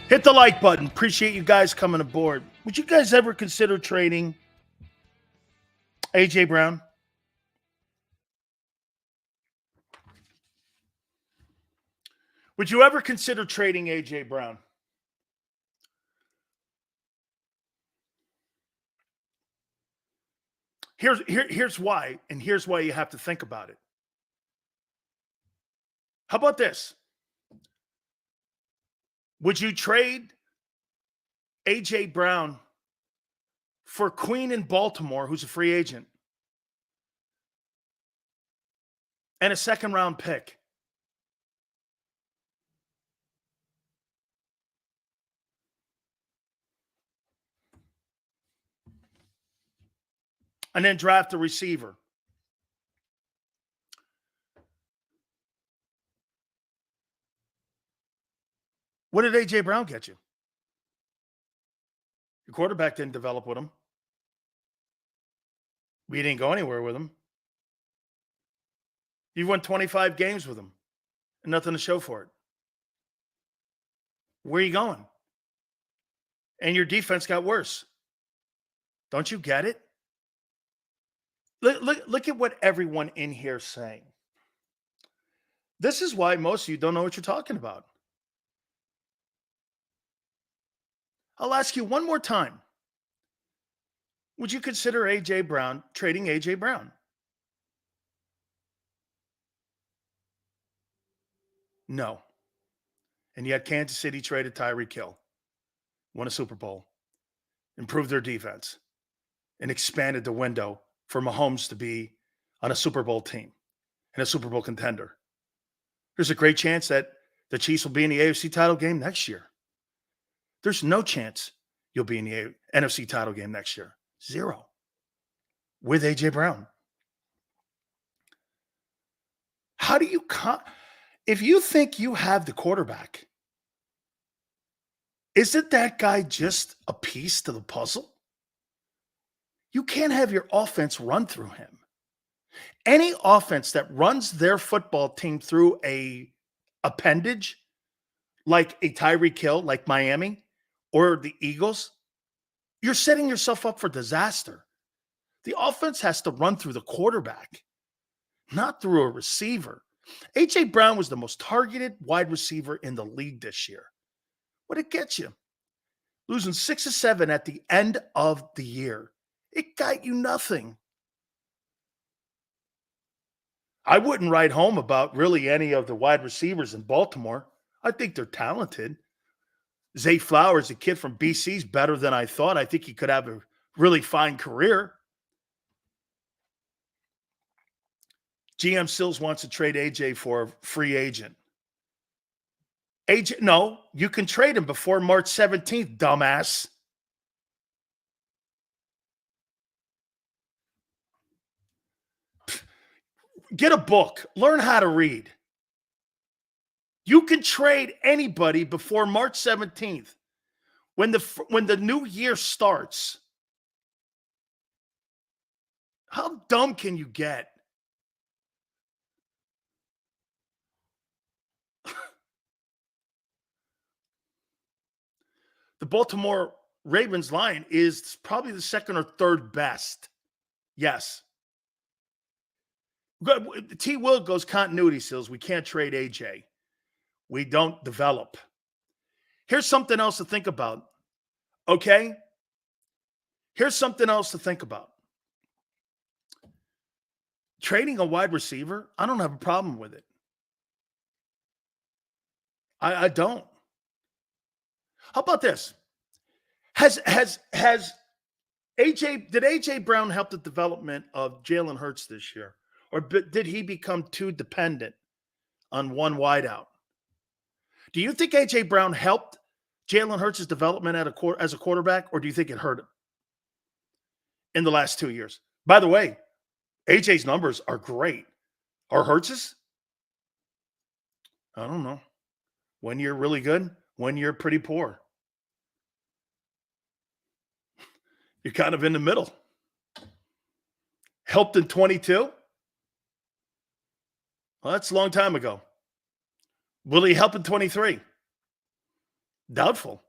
Hit the like button. Appreciate you guys coming aboard. Would you guys ever consider trading A.J. Brown? Would you ever consider trading A.J. Brown? Here's why, and here's why you have to think about it. How about this? Would you trade A.J. Brown for Queen in Baltimore, who's a free agent, and a second-round pick? And then draft a receiver? What did A.J. Brown get you? Your quarterback didn't develop with him. We didn't go anywhere with him. You won 25 games with him and nothing to show for it. Where are you going? And your defense got worse. Don't you get it? Look at what everyone in here is saying. This is why most of you don't know what you're talking about. I'll ask you one more time. Would you consider A.J. Brown, trading A.J. Brown? No. And yet Kansas City traded Tyreek Hill, won a Super Bowl, improved their defense, and expanded the window for Mahomes to be on a Super Bowl team and a Super Bowl contender. There's a great chance that the Chiefs will be in the AFC title game next year. There's no chance you'll be in the NFC title game next year. Zero. With A.J. Brown. How do you if you think you have the quarterback, isn't that guy just a piece to the puzzle? You can't have your offense run through him. Any offense that runs their football team through a appendage, like a Tyreek Hill, like Miami, or the Eagles, you're setting yourself up for disaster. The offense has to run through the quarterback, not through a receiver. A.J. Brown was the most targeted wide receiver in the league this year. What did it get you? Losing 6 of 7 at the end of the year. It got you nothing. I wouldn't write home about really any of the wide receivers in Baltimore. I think they're talented. Zay Flowers, a kid from BC, is better than I thought. I think he could have a really fine career. GM Sills wants to trade AJ for a free agent. AJ, no, you can trade him before March 17th, dumbass. Get a book. Learn how to read. You can trade anybody before March 17th. When the new year starts. How dumb can you get? The Baltimore Ravens line is probably the second or third best. Yes. T. Will goes continuity Sills. We can't trade AJ. We don't develop. Here's something else to think about. Okay? Here's something else to think about. Trading a wide receiver, I don't have a problem with it. I don't. How about this? Has AJ Brown help the development of Jalen Hurts this year? Or did he become too dependent on one wideout? Do you think AJ Brown helped Jalen Hurts' development as a quarterback, or do you think it hurt him in the last 2 years? By the way, AJ's numbers are great. Are Hurts's? I don't know. 1 year really good, 1 year pretty poor. You're kind of in the middle. Helped in 22? Well, that's a long time ago. Will he help in 23? Doubtful.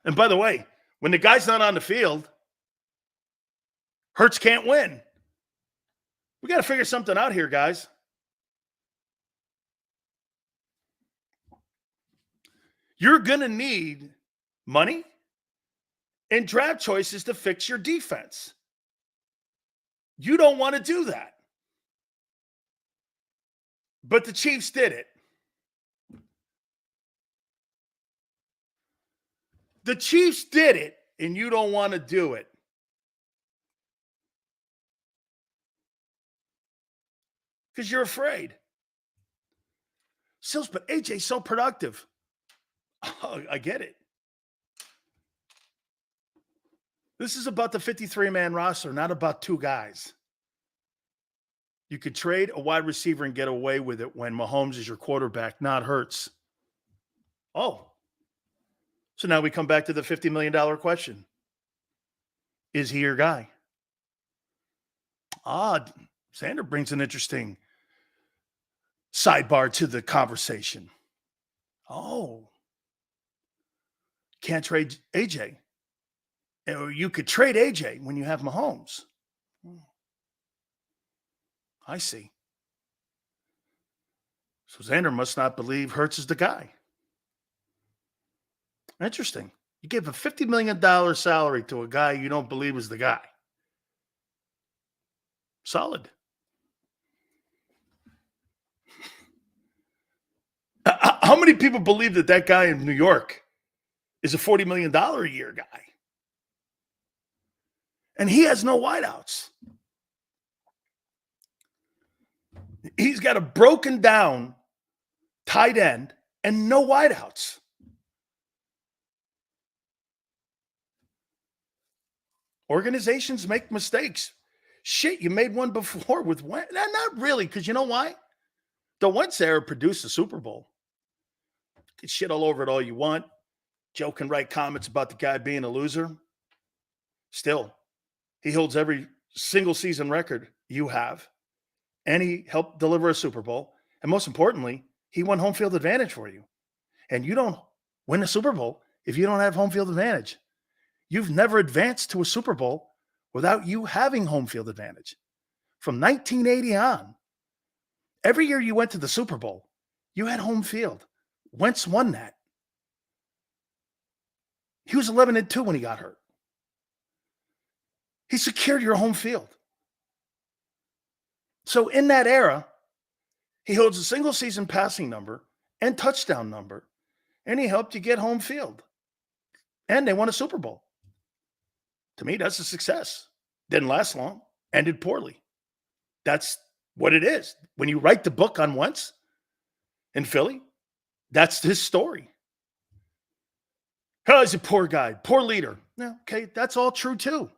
And by the way, when the guy's not on the field, Hurts can't win. We got to figure something out here, guys. You're going to need money and draft choices to fix your defense. You don't want to do that. But the Chiefs did it. The Chiefs did it, and you don't want to do it. Because you're afraid. Sills, but AJ's so productive. Oh, I get it. This is about the 53-man roster, not about two guys. You could trade a wide receiver and get away with it when Mahomes is your quarterback, not Hurts. Oh. So now we come back to the $50 million question. Is he your guy? Xander brings an interesting sidebar to the conversation. Oh. Can't trade AJ. Or you could trade AJ when you have Mahomes. I see. So Xander must not believe Hurts is the guy. Interesting. You gave a $50 million salary to a guy you don't believe is the guy. Solid. How many people believe that guy in New York is a $40 million a year guy? And he has no wideouts. He's got a broken down tight end and no wideouts. Organizations make mistakes. Shit, you made one before with Wentz. Not really, because you know why? The Wentz era produced a Super Bowl. You can shit all over it all you want. Joe can write comments about the guy being a loser. Still, he holds every single season record you have. And he helped deliver a Super Bowl. And most importantly, he won home field advantage for you. And you don't win a Super Bowl if you don't have home field advantage. You've never advanced to a Super Bowl without you having home field advantage. From 1980 on, every year you went to the Super Bowl, you had home field. Wentz won that. He was 11-2 when he got hurt. He secured your home field. So in that era, he holds a single season passing number and touchdown number, and he helped you get home field. And they won a Super Bowl. To me, that's a success. Didn't last long, ended poorly. That's what it is. When you write the book on Wentz in Philly, that's his story. Oh, he's a poor guy, poor leader. Yeah, okay, that's all true too.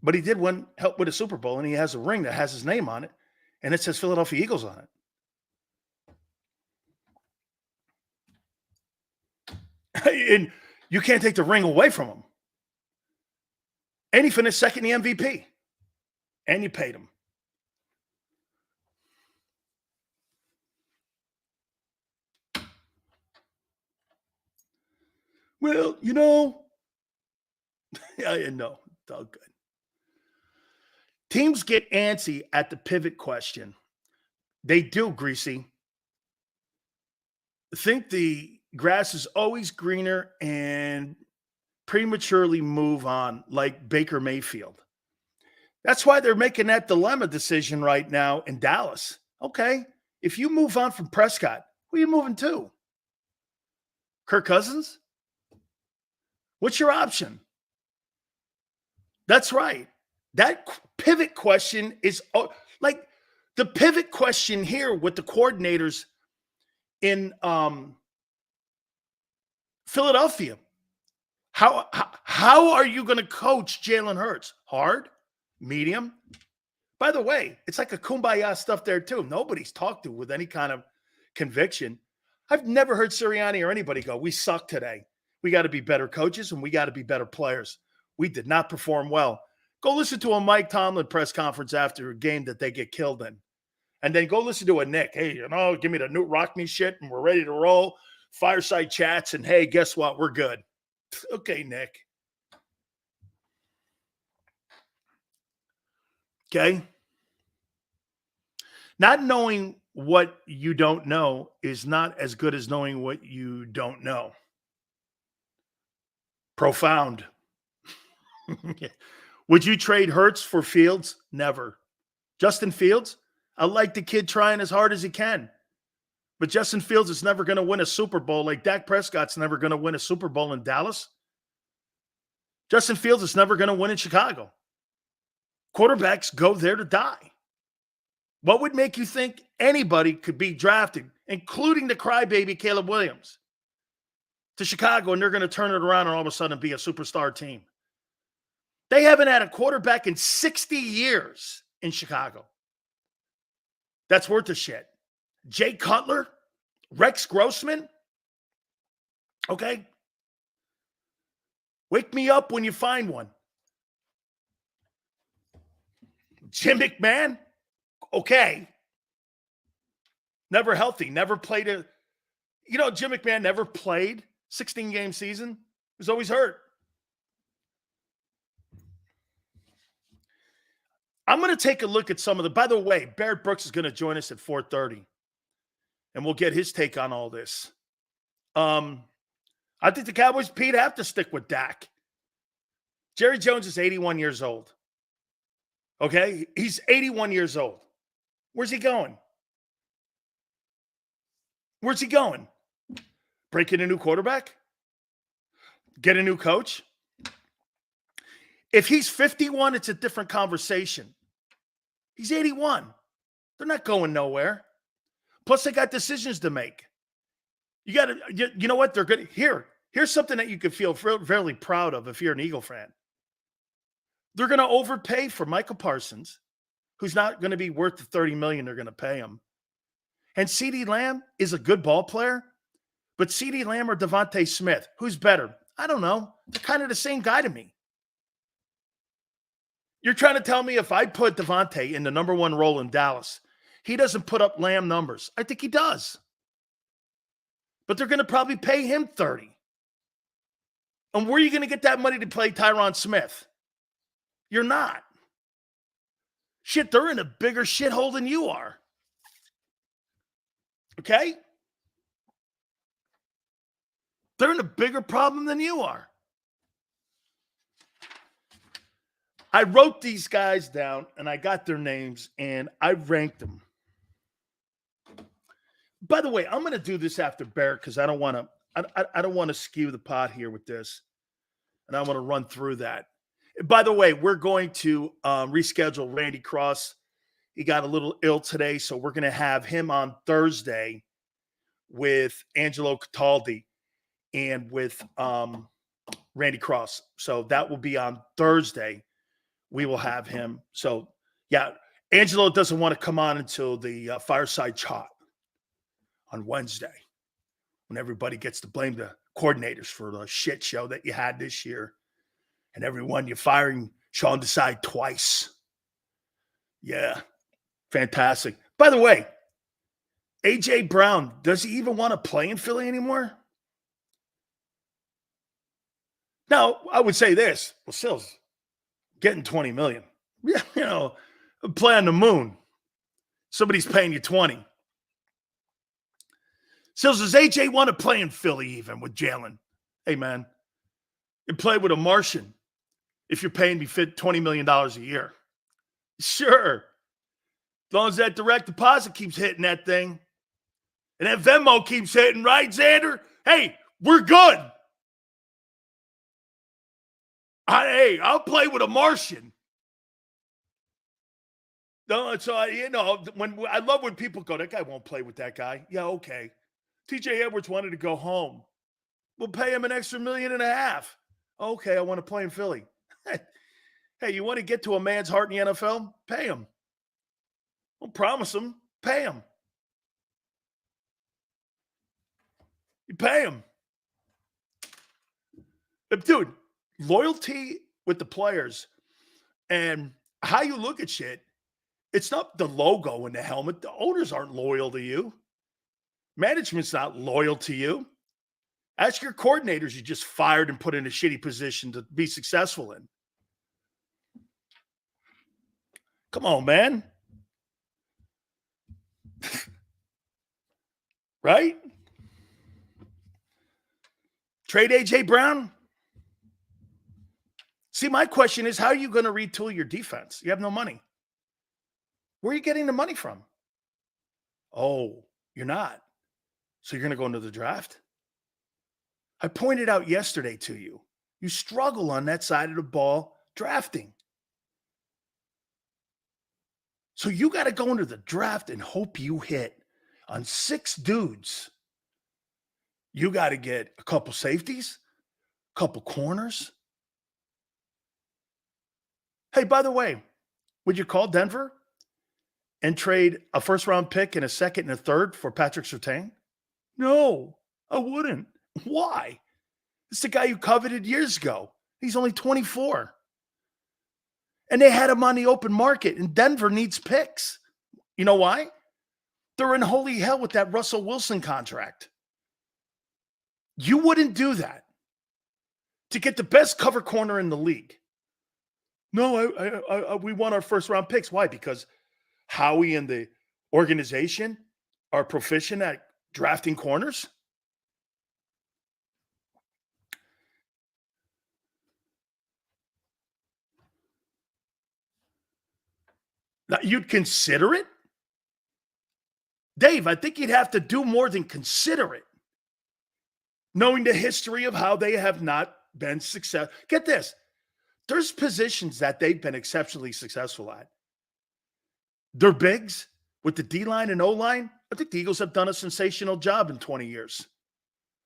But he did help with a Super Bowl, and he has a ring that has his name on it, and it says Philadelphia Eagles on it. And you can't take the ring away from him. And he finished second in the MVP. And you paid him. Well, you know. Yeah, no, it's all good. Teams get antsy at the pivot question. They do, Greasy. Think the grass is always greener and prematurely move on like Baker Mayfield. That's why they're making that dilemma decision right now in Dallas. Okay, if you move on from Prescott, who are you moving to? Kirk Cousins? What's your option? That's right. That pivot question is like the pivot question here with the coordinators in Philadelphia. How are you going to coach Jalen Hurts? Hard? Medium? By the way, it's like a kumbaya stuff there too. Nobody's talked to with any kind of conviction. I've never heard Sirianni or anybody go, we suck today. We got to be better coaches and we got to be better players. We did not perform well. Go listen to a Mike Tomlin press conference after a game that they get killed in. And then go listen to a Nick. Hey, give me the Newt Rockney shit and we're ready to roll. Fireside chats. And hey, guess what? We're good. Okay, Nick. Okay. Not knowing what you don't know is not as good as knowing what you don't know. Profound. Would you trade Hurts for Fields? Never. Justin Fields? I like the kid trying as hard as he can. But Justin Fields is never going to win a Super Bowl like Dak Prescott's never going to win a Super Bowl in Dallas. Justin Fields is never going to win in Chicago. Quarterbacks go there to die. What would make you think anybody could be drafted, including the crybaby Caleb Williams, to Chicago and they're going to turn it around and all of a sudden be a superstar team? They haven't had a quarterback in 60 years in Chicago. That's worth a shit. Jay Cutler, Rex Grossman. Okay. Wake me up when you find one. Jim McMahon. Okay. Never healthy. Never played Jim McMahon never played 16-game season. He was always hurt. I'm going to take a look at some of by the way, Barrett Brooks is going to join us at 4:30. And we'll get his take on all this. I think the Cowboys, Pete, have to stick with Dak. Jerry Jones is 81 years old. Okay? He's 81 years old. Where's he going? Where's he going? Break in a new quarterback? Get a new coach? If he's 51, it's a different conversation. He's 81. They're not going nowhere. Plus, they got decisions to make. You got to, you know what? They're good. Here's something that you could feel fairly proud of if you're an Eagle fan. They're going to overpay for Michael Parsons, who's not going to be worth the $30 million they're going to pay him. And CeeDee Lamb is a good ball player, but CeeDee Lamb or Devontae Smith, who's better? I don't know. They're kind of the same guy to me. You're trying to tell me if I put Devontae in the number one role in Dallas, he doesn't put up Lamb numbers. I think he does. But they're going to probably pay him $30. And where are you going to get that money to play Tyron Smith? You're not. Shit, they're in a bigger shithole than you are. Okay? They're in a bigger problem than you are. I wrote these guys down, and I got their names, and I ranked them. By the way, I'm going to do this after Barrett because I don't want to skew the pot here with this, and I want to run through that. By the way, we're going to reschedule Randy Cross. He got a little ill today, so we're going to have him on Thursday with Angelo Cataldi and with Randy Cross. So that will be on Thursday. We will have him. So, yeah, Angelo doesn't want to come on until the fireside chat on Wednesday when everybody gets to blame the coordinators for the shit show that you had this year. And everyone you're firing Sean Desai twice. Yeah, fantastic. By the way, A.J. Brown, does he even want to play in Philly anymore? Now, I would say this. Well, Sills, getting $20 million. Yeah, play on the moon. Somebody's paying you 20. Sills, does A.J. want to play in Philly even with Jalen? Hey, man, you play with a Martian if you're paying me $20 million a year. Sure. As long as that direct deposit keeps hitting that thing and that Venmo keeps hitting, right, Xander? Hey, we're good. I'll play with a Martian. No, so when I love when people go, that guy won't play with that guy. Yeah, okay. TJ Edwards wanted to go home. We'll pay him an extra $1.5 million. Okay, I want to play in Philly. Hey, you want to get to a man's heart in the NFL? Pay him. Don't promise him. Pay him. You pay him. But dude, loyalty with the players and how you look at shit It's not the logo and the helmet. The owners aren't loyal to you. Management's not loyal to you. Ask your coordinators you just fired and put in a shitty position to be successful in. Come on, man. Right? Trade A.J. Brown? See, my question is, how are you going to retool your defense? You have no money. Where are you getting the money from? Oh, you're not. So you're going to go into the draft? I pointed out yesterday to you, you struggle on that side of the ball drafting. So you got to go into the draft and hope you hit on 6 dudes. You got to get a couple safeties, a couple corners. Hey, by the way, would you call Denver and trade a first-round pick and a second and a third for Patrick Surtain? No, I wouldn't. Why? It's the guy you coveted years ago. He's only 24. And they had him on the open market, and Denver needs picks. You know why? They're in holy hell with that Russell Wilson contract. You wouldn't do that to get the best cover corner in the league. No, we want our first-round picks. Why? Because Howie and the organization are proficient at drafting corners? Now, you'd consider it? Dave, I think you'd have to do more than consider it. Knowing the history of how they have not been successful. Get this. There's positions that they've been exceptionally successful at. They're bigs with the D-line and O-line. I think the Eagles have done a sensational job in 20 years.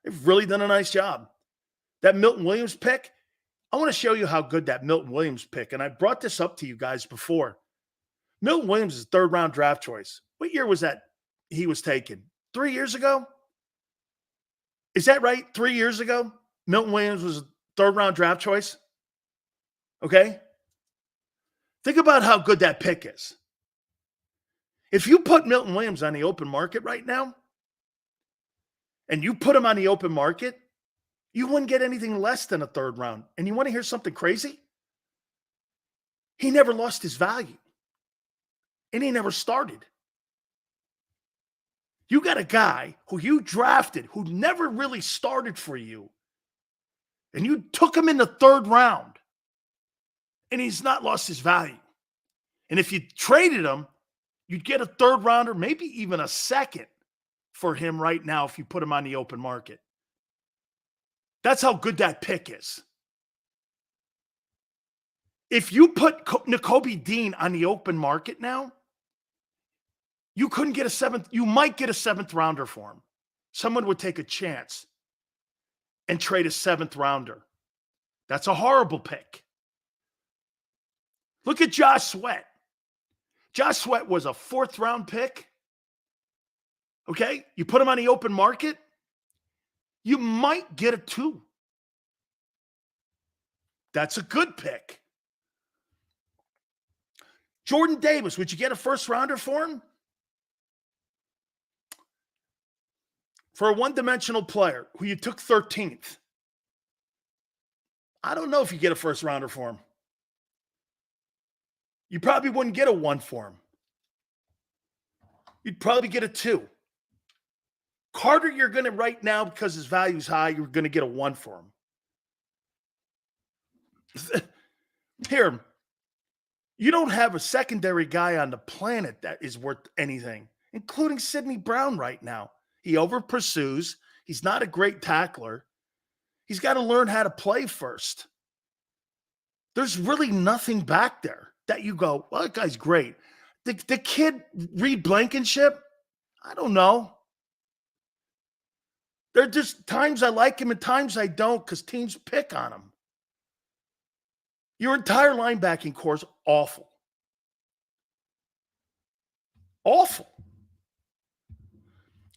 They've really done a nice job. That Milton Williams pick, I want to show you how good that Milton Williams pick, and I brought this up to you guys before. Milton Williams is third-round draft choice. What year was that he was taken? 3 years ago? Is that right? 3 years ago? Milton Williams was a third-round draft choice? Okay? Think about how good that pick is. If you put Milton Williams on the open market right now, and you put him on the open market, you wouldn't get anything less than a third round. And you want to hear something crazy? He never lost his value. And he never started. You got a guy who you drafted who never really started for you. And you took him in the third round. And he's not lost his value. And if you traded him, you'd get a third rounder, maybe even a second for him right now if you put him on the open market. That's how good that pick is. If you put Nakobe Dean on the open market now, you couldn't get a seventh. You might get a seventh rounder for him. Someone would take a chance and trade a seventh rounder. That's a horrible pick. Look at Josh Sweat. Josh Sweat was a fourth round pick. Okay? You put him on the open market, you might get a 2. That's a good pick. Jordan Davis, would you get a first rounder for him? For a one-dimensional player who you took 13th, I don't know if you get a first rounder for him. You probably wouldn't get a 1 for him. You'd probably get a 2. Carter, you're going to right now, because his value's high, you're going to get a 1 for him. Here, you don't have a secondary guy on the planet that is worth anything, including Sidney Brown right now. He over-pursues. He's not a great tackler. He's got to learn how to play first. There's really nothing back there that you go, well, that guy's great. The kid, Reed Blankenship, I don't know. There are just times I like him and times I don't because teams pick on him. Your entire linebacking core is awful. Awful.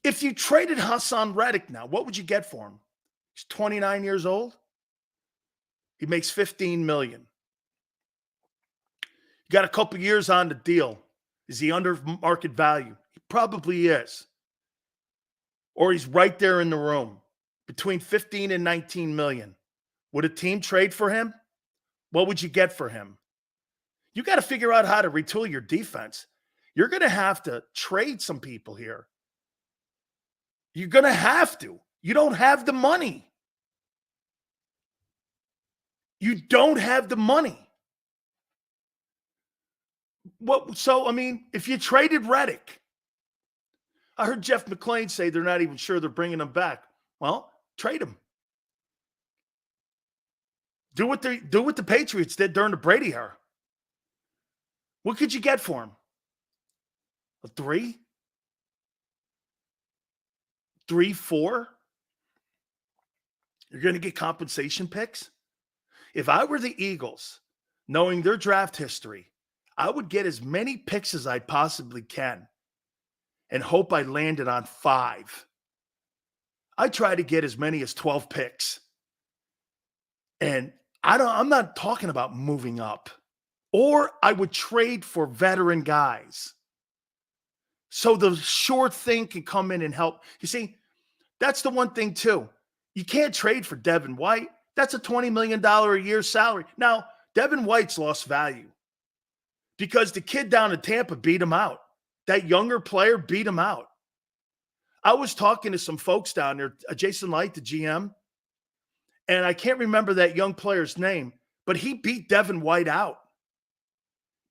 If you traded Hassan Reddick now, what would you get for him? He's 29 years old. He makes $15 million. You got a couple years on the deal. Is he under market value? He probably is. Or he's right there in the room between 15 and 19 million. Would a team trade for him? What would you get for him? You got to figure out how to retool your defense. You're going to have to trade some people here. You're going to have to. You don't have the money. You don't have the money. So, I mean, if you traded Reddick, I heard Jeff McClain say they're not even sure they're bringing him back. Well, trade him. Do what the Patriots did during the Brady era. What could you get for him? A 3? 3, 4? You're going to get compensation picks? If I were the Eagles, knowing their draft history, I would get as many picks as I possibly can and hope I landed on 5. I try to get as many as 12 picks. And I'm not talking about moving up. Or I would trade for veteran guys. So the sure thing can come in and help. You see, that's the one thing too. You can't trade for Devin White. That's a $20 million a year salary. Now, Devin White's lost value because the kid down in Tampa beat him out. That younger player beat him out. I was talking to some folks down there, Jason Light, the GM, and I can't remember that young player's name, but he beat Devin White out.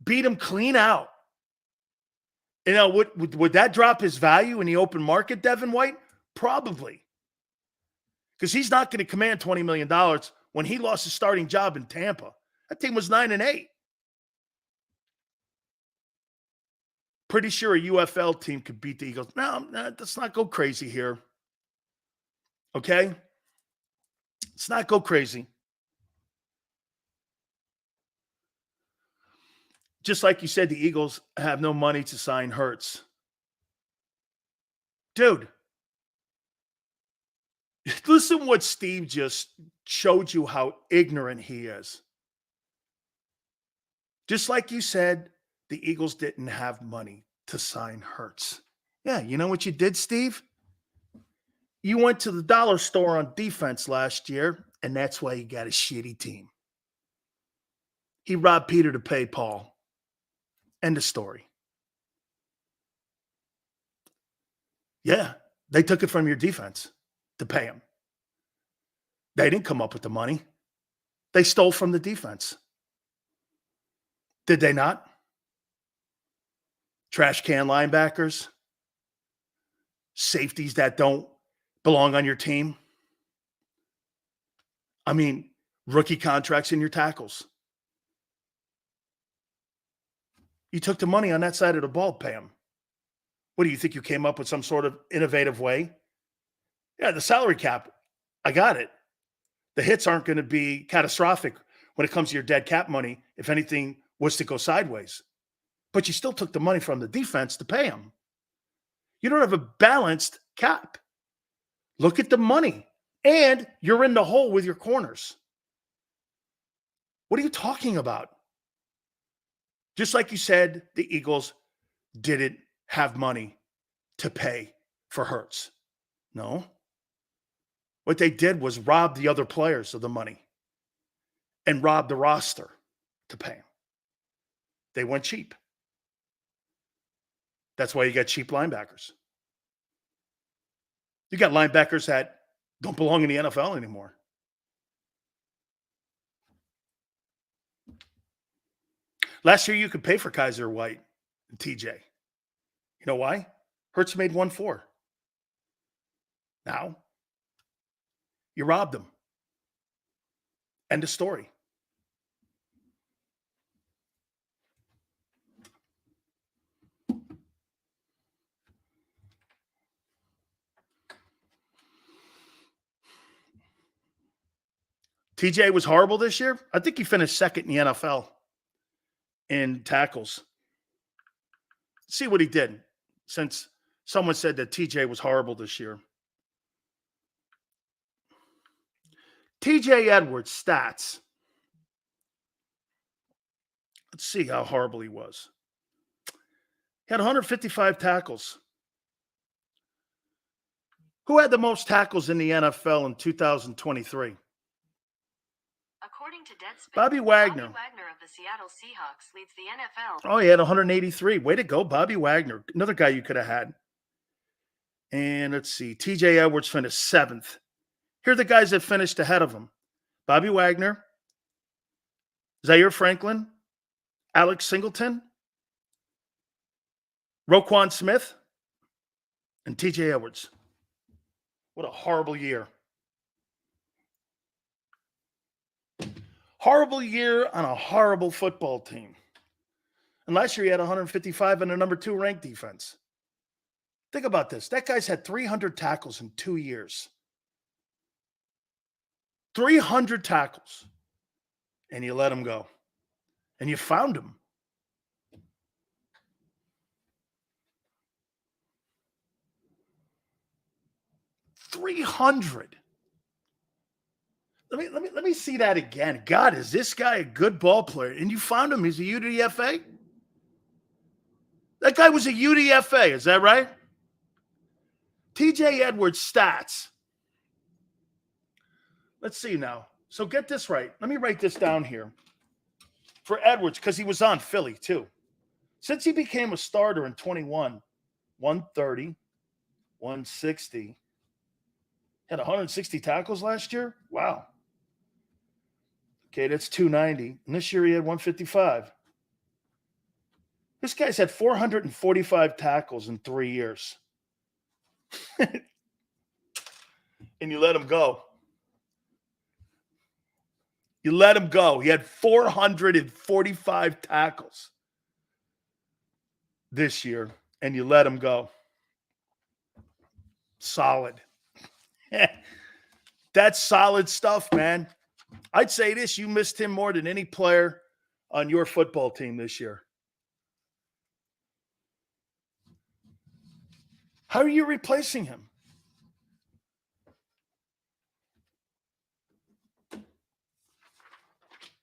Beat him clean out. You know, would that drop his value in the open market, Devin White? Probably. Because he's not going to command $20 million when he lost his starting job in Tampa. That team was 9-8. Pretty sure a UFL team could beat the Eagles. No, let's not go crazy here. Okay? Let's not go crazy. Just like you said, the Eagles have no money to sign Hurts. Dude, listen what Steve just showed you how ignorant he is. Just like you said, the Eagles didn't have money to sign Hurts. Yeah, you know what you did, Steve? You went to the dollar store on defense last year, and that's why you got a shitty team. He robbed Peter to pay Paul. End of story. Yeah, they took it from your defense to pay him. They didn't come up with the money. They stole from the defense. Did they not? Trash can linebackers, safeties that don't belong on your team. I mean, rookie contracts in your tackles. You took the money on that side of the ball, pay them. What do you think? You came up with some sort of innovative way? Yeah, the salary cap, I got it. The hits aren't going to be catastrophic when it comes to your dead cap money if anything was to go sideways. But you still took the money from the defense to pay them. You don't have a balanced cap. Look at the money. And you're in the hole with your corners. What are you talking about? Just like you said, the Eagles didn't have money to pay for Hurts. No. What they did was rob the other players of the money and rob the roster to pay them. They went cheap. That's why you got cheap linebackers. You got linebackers that don't belong in the NFL anymore. Last year, you could pay for Kaiser White and TJ. You know why? Hurts made 1.4. Now, you robbed them. End of story. TJ was horrible this year. I think he finished second in the NFL in tackles. See what he did, since someone said that TJ was horrible this year. TJ Edwards stats. Let's see how horrible he was. He had 155 tackles. Who had the most tackles in the NFL in 2023? According to Deadspin, Bobby Wagner. Bobby Wagner of the Seattle Seahawks leads the NFL. Oh, he had 183. Way to go, Bobby Wagner. Another guy you could have had. And let's see. TJ Edwards finished 7th. Here are the guys that finished ahead of him. Bobby Wagner, Zaire Franklin, Alex Singleton, Roquan Smith, and TJ Edwards. What a horrible year. Horrible year on a horrible football team. And last year he had 155 and a number 2 ranked defense. Think about this. That guy's had 300 tackles in 2 years. 300 tackles. And you let him go. And you found him. $300. Let me see that again. God, is this guy a good ball player? And you found him. He's a UDFA? That guy was a UDFA. Is that right? TJ Edwards stats. Let's see now. So get this right. Let me write this down here. For Edwards, because he was on Philly too. Since he became a starter in 21, 130, 160. Had 160 tackles last year? Wow. Okay, that's 290. And this year he had 155. This guy's had 445 tackles in 3 years. And you let him go. You let him go. He had 445 tackles this year, and you let him go. Solid. That's solid stuff, man. I'd say this, you missed him more than any player on your football team this year. How are you replacing him?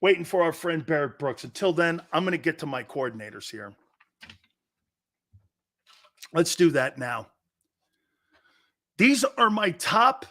Waiting for our friend Barrett Brooks. Until then, I'm going to get to my coordinators here. Let's do that now. These are my top